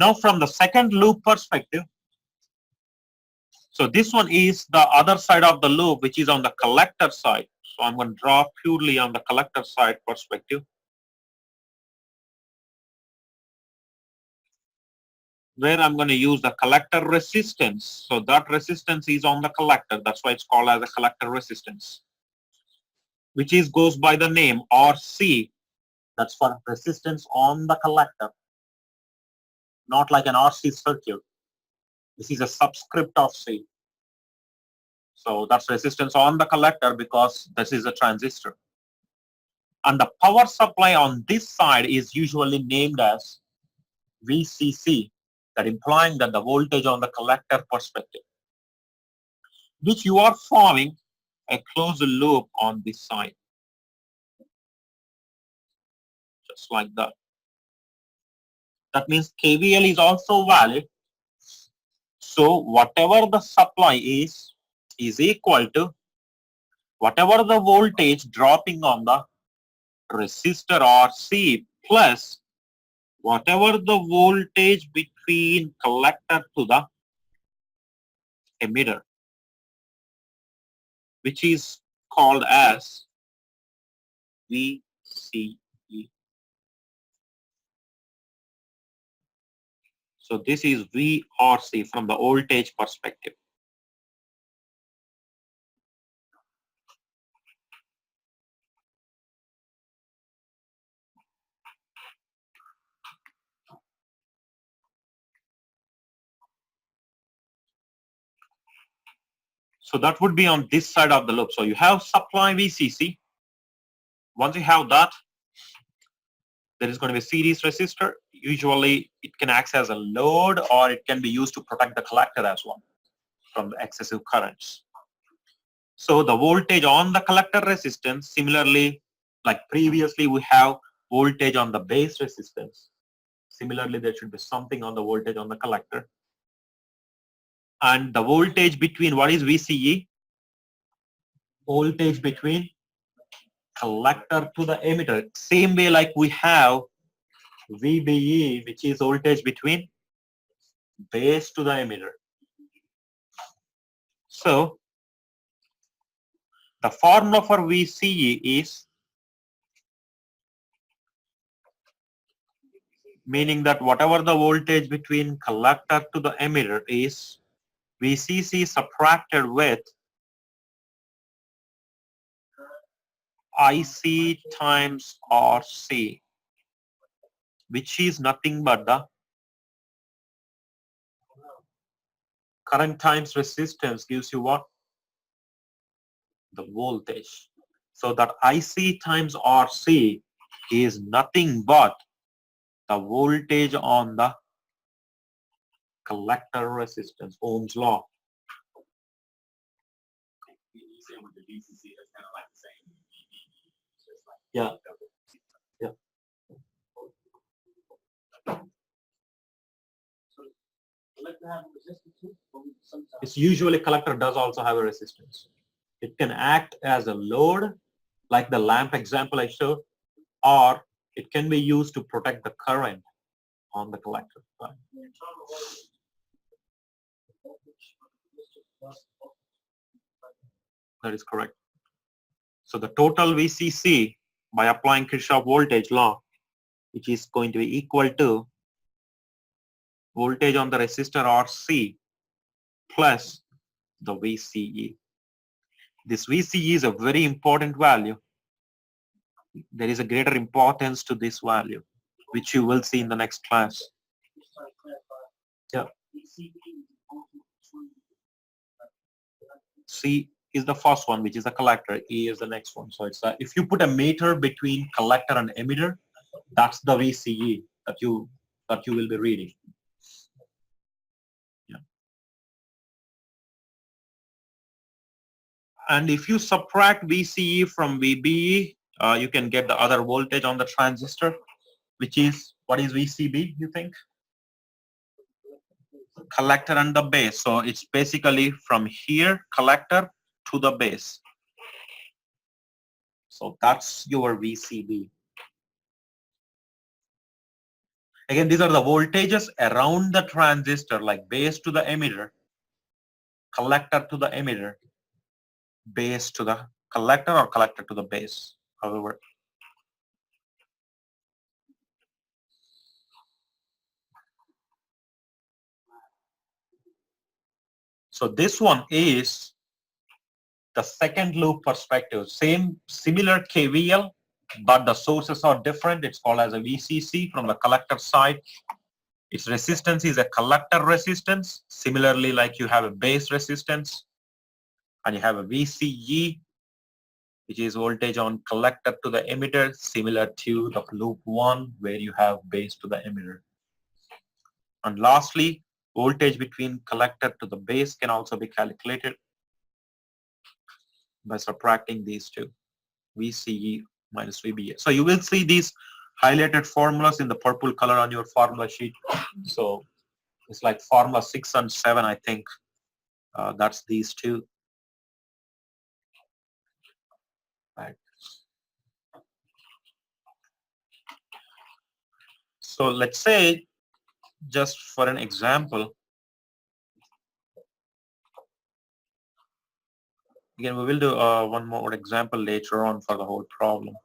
Now from the second loop perspective, so this one is the other side of the loop, which is on the collector side. So I'm going to draw purely on the collector side perspective, where I'm going to use the collector resistance. So that resistance is on the collector. That's why it's called as a collector resistance, which is goes by the name RC. That's for resistance on the collector, not like an RC circuit. This is a subscript of C. So that's resistance on the collector because this is a transistor. And the power supply on this side is usually named as VCC, that implying that the voltage on the collector perspective, which you are forming a closed loop on this side. Just like that. That means KVL is also valid. So whatever the supply is equal to whatever the voltage dropping on the resistor RC plus whatever the voltage between collector to the emitter, which is called as VCE. So this is VRC from the voltage perspective. So that would be on this side of the loop. So you have supply VCC. Once you have that, there is going to be a series resistor. Usually it can act as a load or it can be used to protect the collector as well from the excessive currents. So the voltage on the collector resistance, similarly, like previously we have voltage on the base resistance. Similarly, there should be something on the voltage on the collector. And the voltage between, what is VCE? Voltage between collector to the emitter. Same way like we have VBE, which is voltage between base to the emitter. So the formula for VCE is, meaning that whatever the voltage between collector to the emitter is, VCC subtracted with IC times RC, which is nothing but the current times resistance gives you what? The voltage. So that IC times RC is nothing but the voltage on the collector resistance, Ohm's law. Yeah. Yeah. It's usually collector does also have a resistance. It can act as a load, like the lamp example I showed, or it can be used to protect the current on the collector. That is correct. So the total VCC by applying Kirchhoff voltage law, which is going to be equal to voltage on the resistor RC plus the VCE. This VCE is a very important value. There is a greater importance to this value, which you will see in the next class. Yeah. C is the first one, which is the collector. E is the next one. So it's if you put a meter between collector and emitter, that's the VCE that you will be reading. Yeah. And if you subtract VCE from VBE, you can get the other voltage on the transistor, which is, what is VCB, you think? Collector and the base. So it's basically from here, collector to the base. So that's your VCB. Again, these are the voltages around the transistor, like base to the emitter, collector to the emitter, base to the collector, or collector to the base, however. So this one is the second loop perspective. Similar KVL, but the sources are different. It's called as a VCC from the collector side. Its resistance is a collector resistance. Similarly, like you have a base resistance, and you have a VCE, which is voltage on collector to the emitter, similar to the loop 1, where you have base to the emitter. And lastly, voltage between collector to the base can also be calculated by subtracting these two, VCE minus VBA. So you will see these highlighted formulas in the purple color on your formula sheet. So it's like formula 6 and 7, I think. That's these two. Right. So let's say, just for an example, again, we will do one more example later on for the whole problem.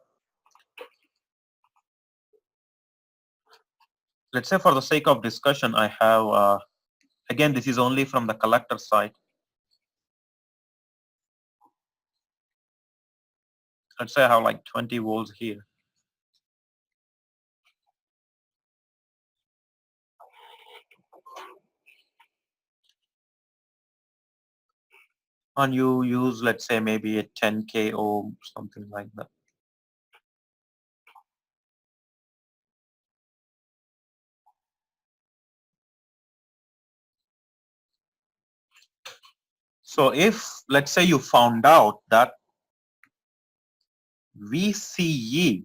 Let's say for the sake of discussion, I have, again, this is only from the collector side. Let's say I have like 20 volts here. And you use, let's say, maybe a 10K ohm, something like that. So if, let's say, you found out that VCE,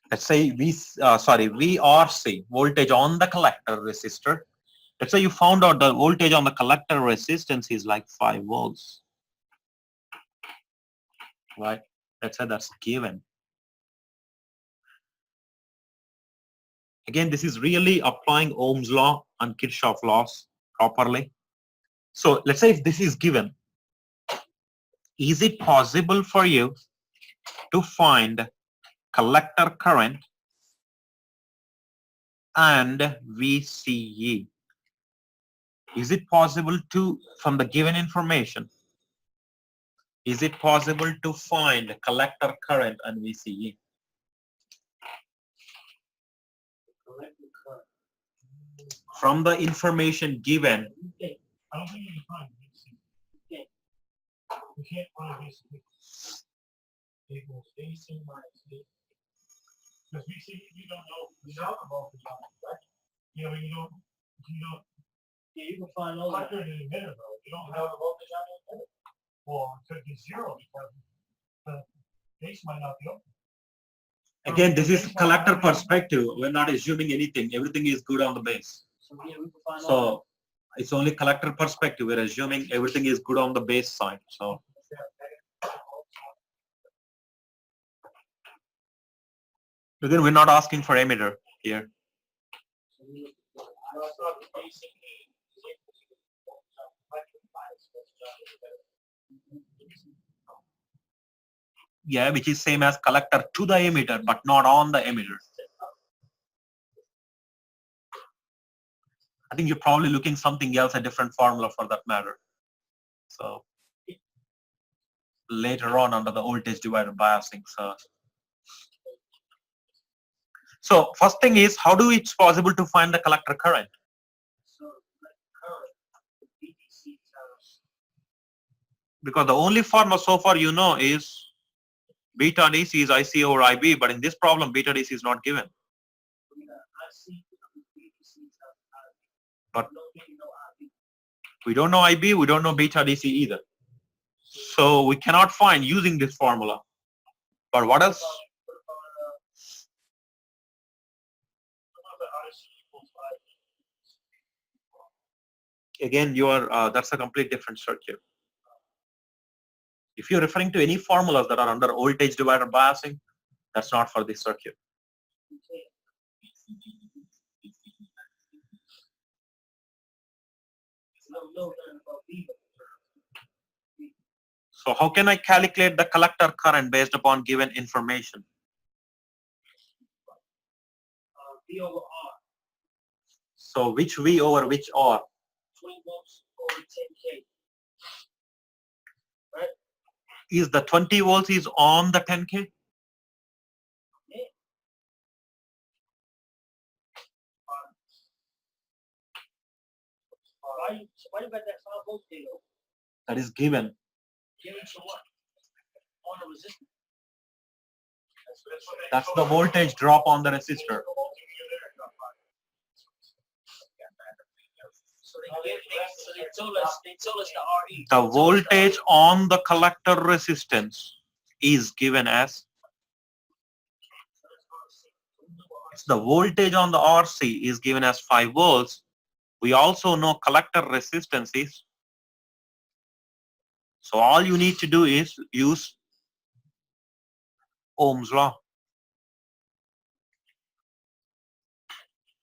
let's say VRC, voltage on the collector resistor, let's say you found out the voltage on the collector resistance is like 5 volts, right? Let's say that's given. Again, this is really applying Ohm's law and Kirchhoff laws properly. So let's say if this is given, is it possible for you to find collector current and VCE? Is it possible to, from the given information, is it possible to find collector current and VCE? From the information given, I don't think you can find VC. You can't find VC equals AC minus D. Because VC, you don't know the voltage on it, right? You know, you don't. Yeah, you can find all that. Under the emitter, though, you don't know the voltage on the emitter. Well, it could be zero because the base might not be open. again, this is collector perspective. We're not assuming anything. Everything is good on the base. So yeah, we can find all So it's only collector perspective. We're assuming everything is good on the base side. So again, we're not asking for emitter here. Yeah, which is same as collector to the emitter, but not on the emitter. I think you're probably looking something else, a different formula for that matter. So later on under the voltage divider biasing. So first thing is, how do it's possible to find the collector current? Because the only formula so far you know is beta DC is IC over IB, but in this problem, beta DC is not given. But we don't know IB, we don't know beta DC either. So we cannot find using this formula. But what else? Again, you are that's a complete different circuit. If you're referring to any formulas that are under voltage divider biasing, that's not for this circuit. So how can I calculate the collector current based upon given information? V over R. So which V over which R? 20 volts over 10K. Is the 20 volts is on the 10K? Why you got that 5 volts there? That is given. Given to what? On the resistance. That's the voltage drop on the resistor. So they told us the RE. The voltage on the collector resistance is given as, the voltage on the RC is given as 5 volts. We also know collector resistance is, so all you need to do is use Ohm's law,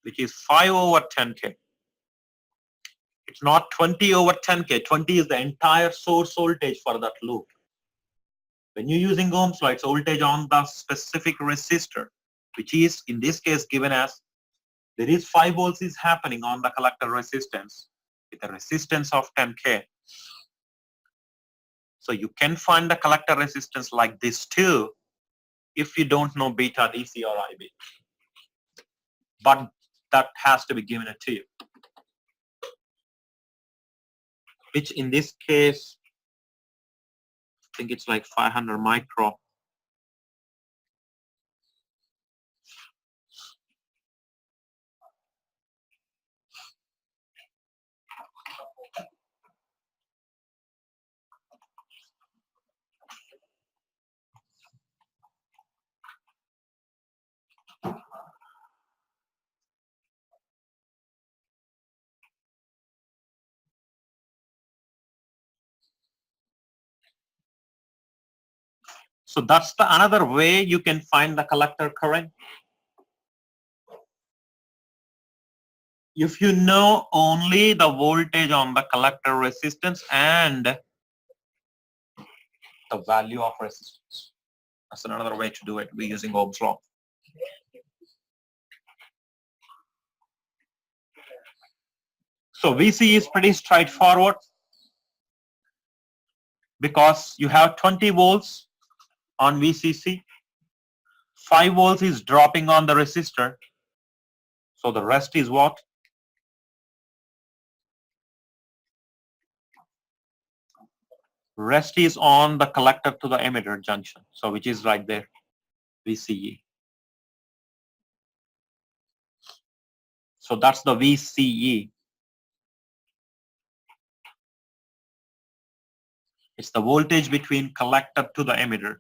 which is 5 over 10K. It's not 20 over 10K. 20 is the entire source voltage for that loop. When you're using Ohm's law, it's voltage on the specific resistor, which is in this case given as, there is 5 volts is happening on the collector resistance with a resistance of 10K. So you can find the collector resistance like this too, if you don't know beta DC or IB. But that has to be given it to you. Which in this case, I think it's like 500 micro. So that's the another way you can find the collector current. If you know only the voltage on the collector resistance and the value of resistance. That's another way to do it. We're using Ohm's law. So VC is pretty straightforward because you have 20 volts on VCC. 5 volts is dropping on the resistor. So the rest is what? Rest is on the collector to the emitter junction. So which is right there, VCE. So that's the VCE. It's the voltage between collector to the emitter.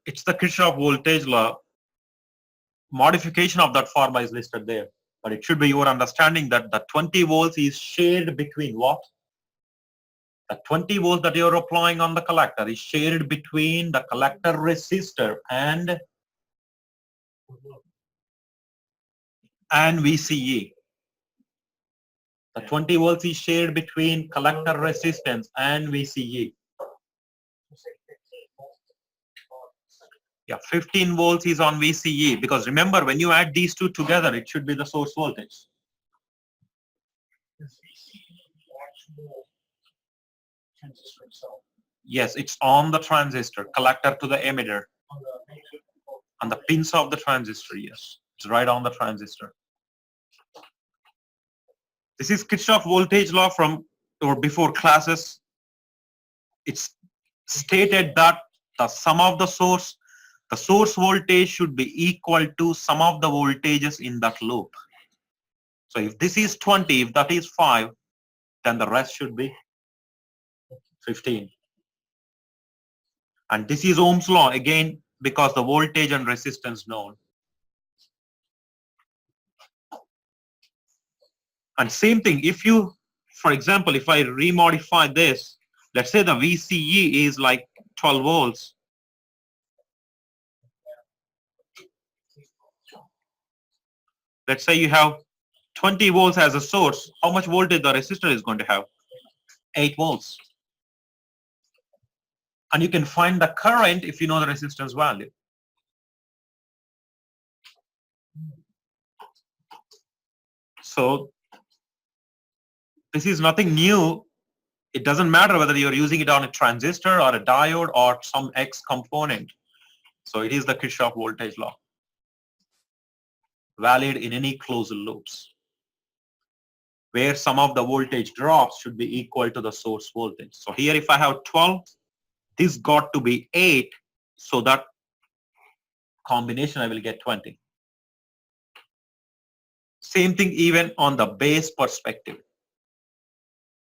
It's the Kirchhoff voltage law. Modification of that formula is listed there. But it should be your understanding that the 20 volts is shared between what? The 20 volts that you're applying on the collector is shared between the collector resistor and VCE. The 20 volts is shared between collector resistance and VCE. Yeah, 15 volts is on VCE because remember when you add these two together, it should be the source voltage. Yes, it's on the transistor, collector to the emitter. On the pins of the transistor, yes. It's right on the transistor. This is Kirchhoff voltage law from or before classes. It's stated that the sum of the source voltage should be equal to sum of the voltages in that loop. So if this is 20, if that is 5, then the rest should be 15. And this is Ohm's law again because the voltage and resistance known. And same thing, if you, for example, if I remodify this, let's say the VCE is like 12 volts. Let's say you have 20 volts as a source. How much voltage the resistor is going to have? 8 volts. And you can find the current if you know the resistance value. So this is nothing new. It doesn't matter whether you're using it on a transistor or a diode or some X component. So it is the Kirchhoff voltage law, valid in any closed loops, where some of the voltage drops should be equal to the source voltage. So here if I have 12, this got to be 8, so that combination I will get 20. Same thing even on the base perspective.